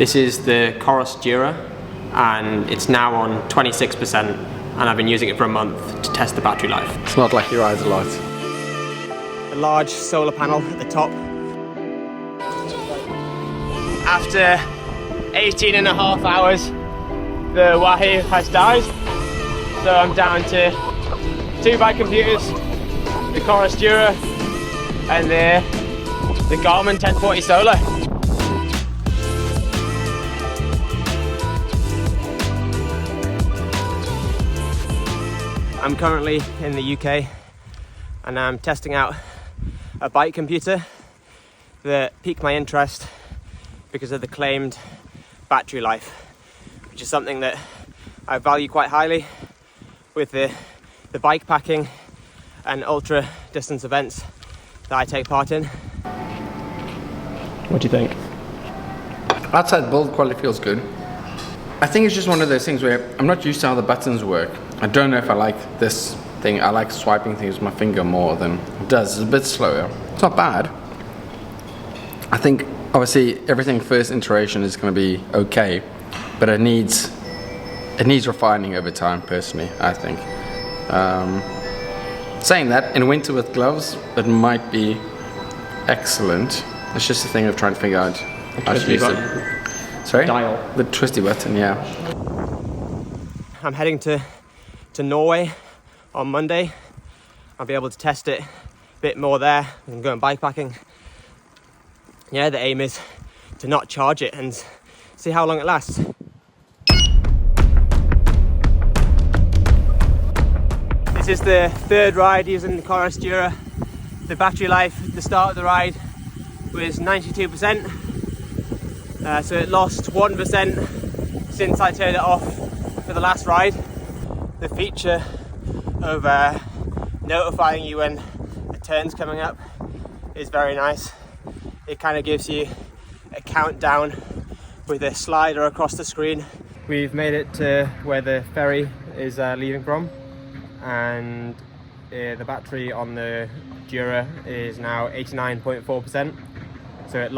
This is the Chorus Dura, and it's now on 26%, and I've been using it for a month to test the battery life. It's not like he rides a lot. A large solar panel at the top. After 18 and a half hours, the Wahoo has died, so I'm down to 2 bike computers, the Chorus Dura and the Garmin 1040 Solar. I'm currently in the UK and I'm testing out a bike computer that piqued my interest because of the claimed battery life, which is something that I value quite highly with the bike packing and ultra distance events that I take part in. What do you think? Outside build quality feels good. I think it's just one of those things where I'm not used to how the buttons work. I don't know if I like this thing. I like swiping things with my finger more than it does. It's a bit slower. It's not bad. I think obviously everything first iteration is going to be okay, but it needs refining over time, personally, I think. Saying that, in winter with gloves, it might be excellent. It's just a thing of trying to figure out how to use it. Sorry? Dial. The twisty button, yeah. I'm heading to Norway on Monday. I'll be able to test it a bit more there and going bikepacking. Yeah, the aim is to not charge it and see how long it lasts. This is the 3rd ride using the Chorus Dura. The battery life at the start of the ride was 92%. So it lost 1% since I turned it off for the last ride. The feature of notifying you when a turn's coming up is very nice. It kind of gives you a countdown with a slider across the screen. We've made it to where the ferry is leaving from, and the battery on the Dura is now 89.4%. So it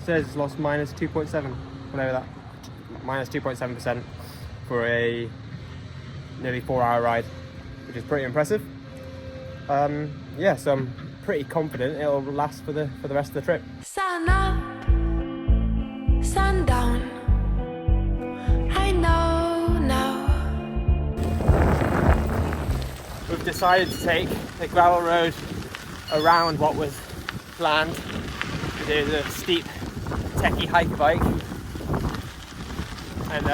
says it's lost minus 2.7, whatever that, minus 2.7% for a nearly 4-hour ride, which is pretty impressive. Yeah, so I'm pretty confident it'll last for the rest of the trip. Sun up, sun down, I know now. We've decided to take the gravel road around what was planned. It is a steep, techie hiker bike, and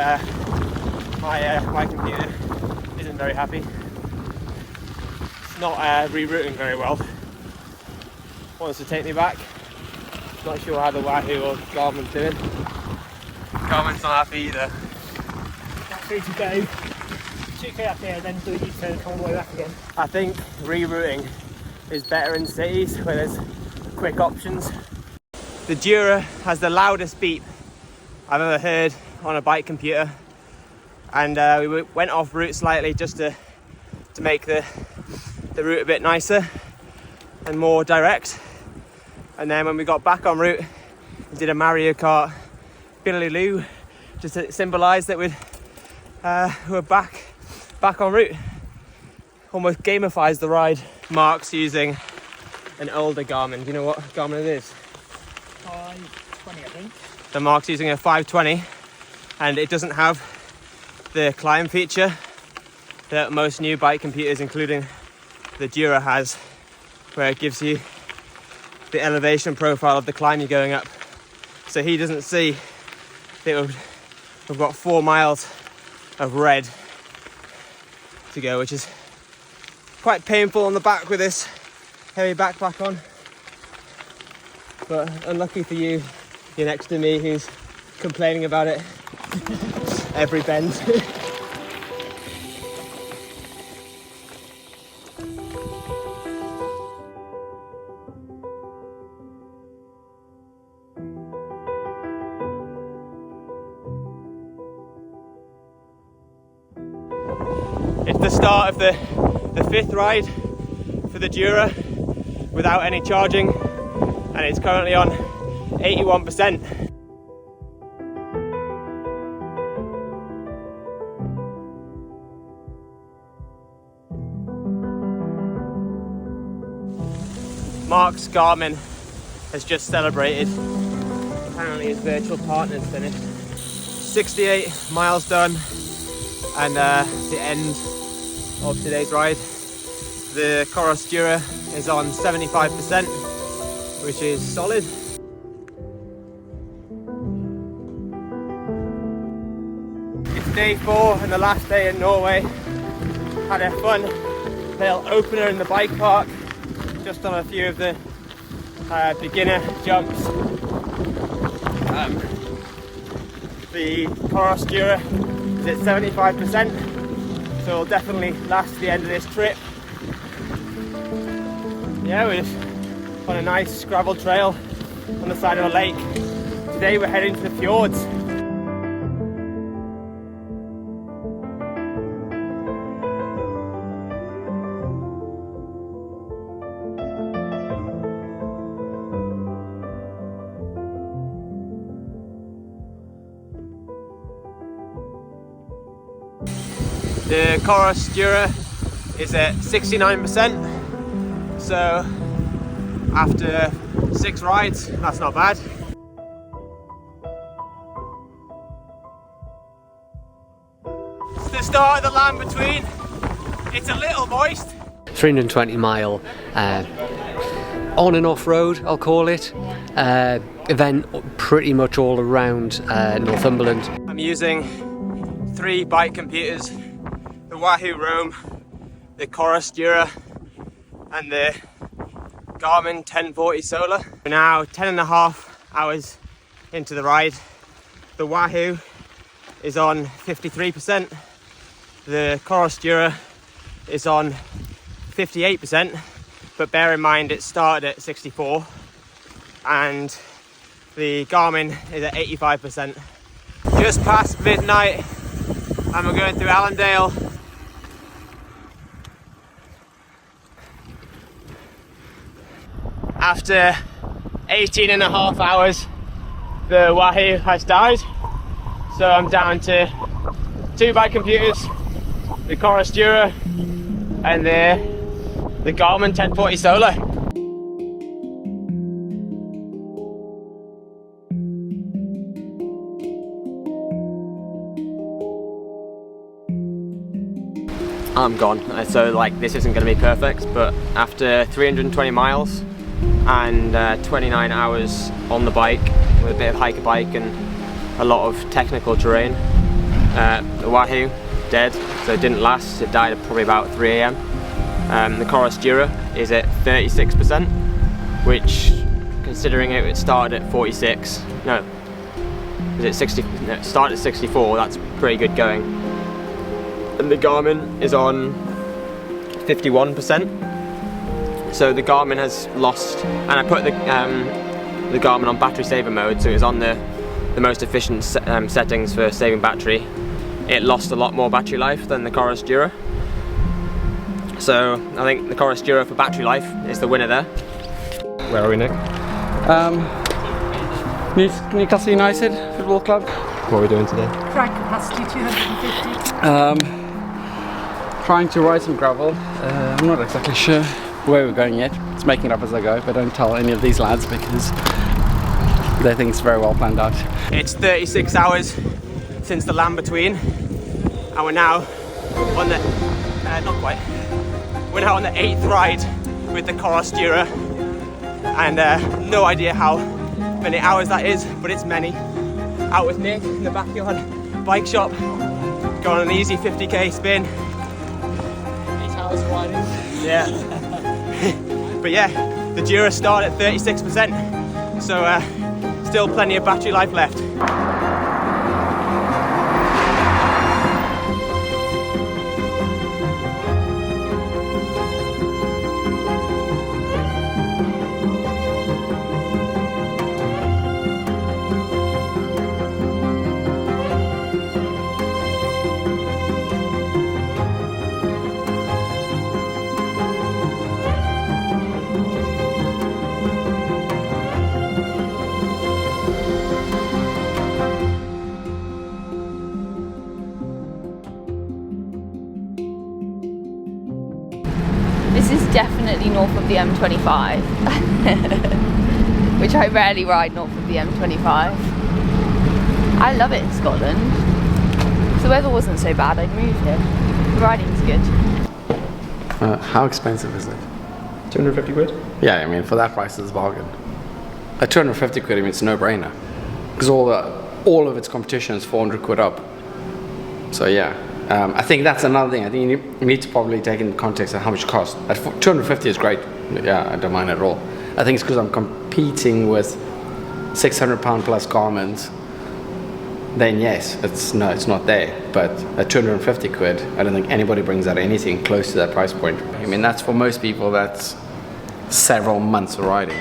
my computer isn't very happy. It's not rerouting very well. Wants to take me back. Not sure how the Wahoo or Garmin's doing. Garmin's not happy either. That's free to go. 2k up here, then do a U-turn and come all the way back again. I think rerouting is better in cities where there's quick options. The Dura has the loudest beep I've ever heard on a bike computer, and we went off route slightly just to make the route a bit nicer and more direct. And then when we got back en route, we did a Mario Kart Billy-Loo just to symbolise that we're back en route. Almost gamifies the ride. Mark's using an older Garmin. Do you know what Garmin it is? 520, I think. So Mark's using a 520, and it doesn't have the climb feature that most new bike computers, including the Dura, has, where it gives you the elevation profile of the climb you're going up. So he doesn't see that we've got 4 miles of red to go, which is quite painful on the back with this heavy backpack on. But unlucky for you, you're next to me who's complaining about it every bend. It's the start of the 5th ride for the Dura without any charging, and it's currently on 81%. Mark's Garmin has just celebrated. Apparently his virtual partner's finished. 68 miles done, and the end of today's ride. The Coros Dura is on 75%, which is solid. It's day 4 and the last day in Norway. Had a fun little opener in the bike park, just on a few of the beginner jumps. The Coros Dura is at 75%, so it'll definitely last the end of this trip. Yeah, we're just on a nice gravel trail on the side of a lake. Today we're heading to the fjords. The Coros Dura is at 69%, so after 6 rides, that's not bad. It's the start of the land between. It's a little moist. 320 mile on and off road, I'll call it. Event pretty much all around Northumberland. I'm using 3 bike computers. The Wahoo Roam, the Coros Dura and the Garmin 1040 Solar. We're now 10.5 hours into the ride. The Wahoo is on 53%, the Coros Dura is on 58%, but bear in mind it started at 64 and the Garmin is at 85%. Just past midnight and we're going through Allendale. After 18.5 hours, the Wahoo has died, so I'm down to 2 bike computers, the Coros Dura and the Garmin 1040 Solar. I'm gone, so like this isn't going to be perfect, but after 320 miles and 29 hours on the bike with a bit of hiker bike and a lot of technical terrain, the Wahoo dead, so it didn't last. It died at probably about 3 AM. The Coros Dura is at 36%, which, considering it started at 46, no, is it 60? No, it started at 64. That's pretty good going. And the Garmin is on 51%. So the Garmin has lost, and I put the Garmin on battery saver mode, so it's on the most efficient settings for saving battery. It lost a lot more battery life than the Coros Dura. So I think the Coros Dura for battery life is the winner there. Where are we, Nick? Newcastle United Football Club. What are we doing today? Track capacity 250. Trying to ride some gravel. I'm not exactly sure where we're going yet. It's making it up as I go, but don't tell any of these lads because they think it's very well planned out. It's 36 hours since the land between, and we're now on the not quite. We're now on the 8th ride with the Coros Dura, and no idea how many hours that is, but it's many. Out with Nick in the backyard bike shop, going on an easy 50k spin. 8 hours riding. Yeah. But yeah, the Dura started at 36%, so still plenty of battery life left. definitely north of the M25, which I rarely ride north of the M25. I love it in Scotland. If the weather wasn't so bad, I'd move here. The riding's good. How expensive is it? 250 quid? Yeah, I mean, for that price, it's a bargain. At 250 quid, I mean, it's a no-brainer. Because all of its competition is 400 quid up. So yeah, I think that's another thing. I think you need to probably take into context of how much it costs. At 250 is great. Yeah, I don't mind at all. I think it's because I'm competing with £600 plus Garmin's. Then yes, it's not there. But at 250 quid, I don't think anybody brings out anything close to that price point. I mean, that's for most people, that's several months of riding.